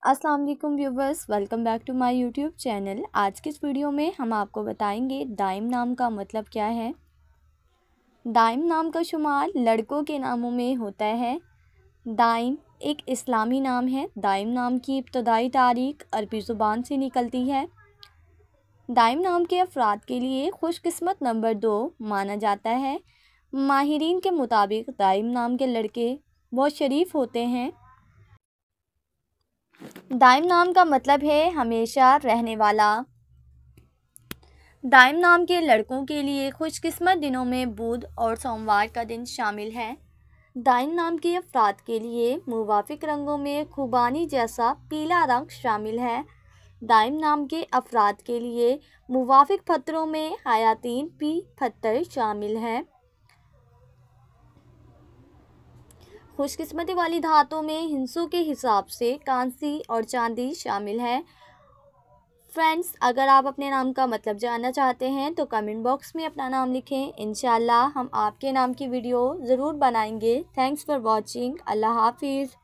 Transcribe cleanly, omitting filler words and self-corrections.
अस्सलाम वालेकुम viewers, welcome back to my YouTube channel. आज के इस वीडियो में हम आपको बताएंगे दाइम नाम का मतलब क्या है। दाइम नाम का शुमार लड़कों के नामों में होता है। दाइम एक इस्लामी नाम है। दाइम नाम की इब्तदाई तारीख अरबी ज़ुबान से निकलती है। दाइम नाम के अफराद के लिए खुशकिस्मत नंबर 2 माना जाता है। माहिरीन के मुताबिक दाइम नाम के लड़के बहुत शरीफ होते हैं। दाइम नाम का मतलब है हमेशा रहने वाला। दाइम नाम के लड़कों के लिए खुशकिस्मत दिनों में बुध और सोमवार का दिन शामिल है। दाइम नाम के अफराद के लिए मुवाफिक रंगों में खुबानी जैसा पीला रंग शामिल है। दाइम नाम के अफराद के लिए मुवाफिक पत्थरों में हयातीन पी पत्थर शामिल है। खुशकिस्मती वाली धातों में हिंसों के हिसाब से कांसी और चांदी शामिल है। फ्रेंड्स, अगर आप अपने नाम का मतलब जानना चाहते हैं तो कमेंट बॉक्स में अपना नाम लिखें। इंशाल्लाह हम आपके नाम की वीडियो ज़रूर बनाएंगे। Thanks for watching. अल्लाह हाफिज़।